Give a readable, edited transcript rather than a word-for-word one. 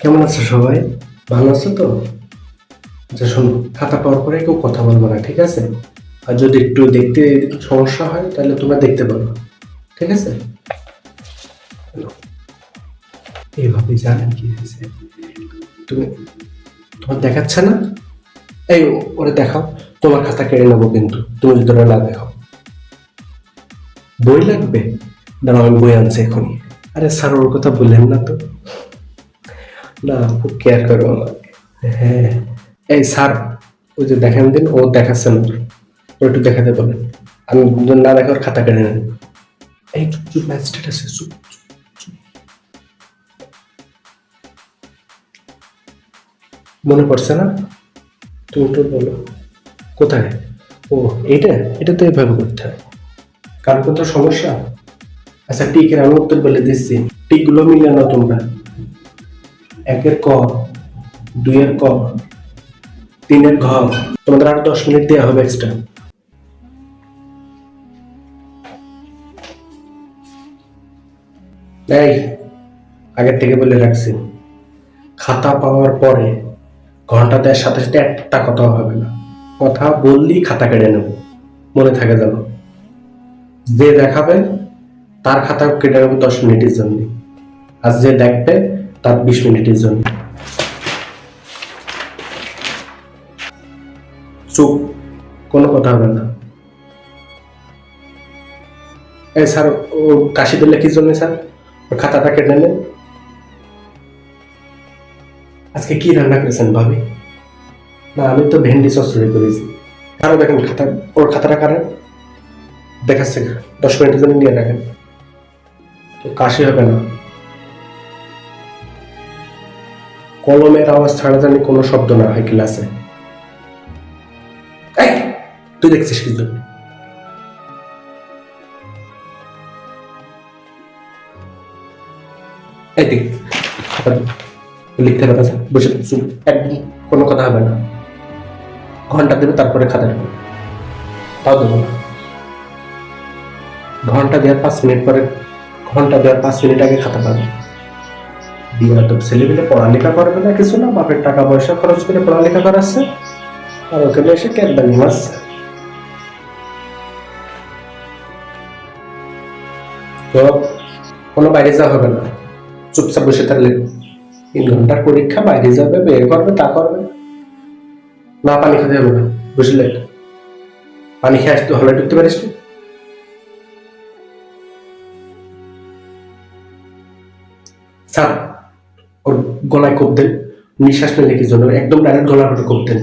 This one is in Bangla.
কেমন আছো সবাই? ভালো আছো তো? আচ্ছা শোনো, খাতা পাওয়ার পরে কেউ কথা বলবো না, ঠিক আছে? আর যদি একটু দেখতে সমস্যা হয় তাহলে তোমরা দেখতে পারো, ঠিক আছে? হ্যালো, এইভাবে জানেন কি হয়েছে? তুমি তোমার দেখাচ্ছে না? এই ওরে দেখাও। তোমার খাতা কেড়ে নেবো কিন্তু তুমি যদি ওরা না দেখাও। বই লাগবে? দাঁড়াও, আমি বই আনছি এখনই। আরে স্যার, ওর কথা বললেন না তো। না, খুব কেয়ার করো আমাকে। হ্যাঁ। এই স্যার, ওই যে দেখেন দিন, ও দেখাচ্ছে না। ও একটু দেখাতে বলেন। আমি যদি না দেখার খাতা কেটে নেন। এই চুপ চুপ, ম্যাজিস্ট্রেট আছে, চুপ চুপ, চুপ। মনে পড়ছে না? তুমি একটু বলো কোথায়। ও, এইটা এটা তো এভাবে করতে হয়। কারো কোথাও সমস্যা? আচ্ছা টিকের আমি উত্তর বলে দিচ্ছি। টিকগুলো মিলে না তোমরা। একের ক, দুইয়ের ক, তিনের ঘ। তোমাদের আরো 10 মিনিট দেওয়া হবে এক্সট্রা। এই, আগের থেকে বলে রাখছি, খাতা পাওয়ার পরে ঘন্টা দেওয়ার সাথে সাথে একটা কথাও হবে না। কথা বললেই খাতা কেড়ে নেব, মনে থাকে যেন। যে দেখাবে তার খাতা কেটে নেবো 10 মিনিটের জন্য, আর যে দেখবে তার 20 মিনিটের জন্য। চুপ, কোনো কথা হবে না। এই স্যার, ও কাশি দিলে কি জন্য স্যার? ওর খাতাটা কেটে নেন। আজকে কি রান্না করেছেন ভাবি? না, আমি তো ভেন্ডি চচ্চড়ি করেছি। কারো দেখেন খাতা, ওর খাতাটা কারেন দেখাচ্ছে। 10 মিনিটের জন্য নিয়ে রাখেন, তো কাশি হবে না। কলমের আওয়াজ ছাড়া জানি কোনো শব্দ না হয় ক্লাসে। এই, তুই দেখছিস কি জন্য? এই দিক, খাতা দে। লিখতে হবে না, বসে থাক, চুপ, একদম কোনো কথা হবে না। ঘন্টা দেবে তারপরে খাতা দেবে, তাও দেবো না। ঘন্টা দেওয়ার 5 মিনিট পরে, ঘন্টা দেওয়ার 5 মিনিট আগে খাতা পাবে। বিয়ে তো ছেলেমেয়ে পড়ালেখা করবে না, কিছু না, বাপের টাকা পয়সা খরচ করে পড়ালেখা করাচ্ছে, আর ওখানে এসে ক্যাডবানি মারছে। তো কোনো বাইরে যাওয়া হবে না, চুপচাপ বসে থাকলে। 3 ঘন্টার পরীক্ষা, বাইরে যাবে, বিয়ে করবে, তা করবে না। পানি খেতে হবে না, বুঝলে? পানি খেয়ে আসতে হলে ঢুকতে পারিস না। স্যার, ওর গলায় কোপ দেন। নিঃশ্বাস নিলে কি জন্য, একদম ডাইরেক্ট গলার উপরে কোপ দেন।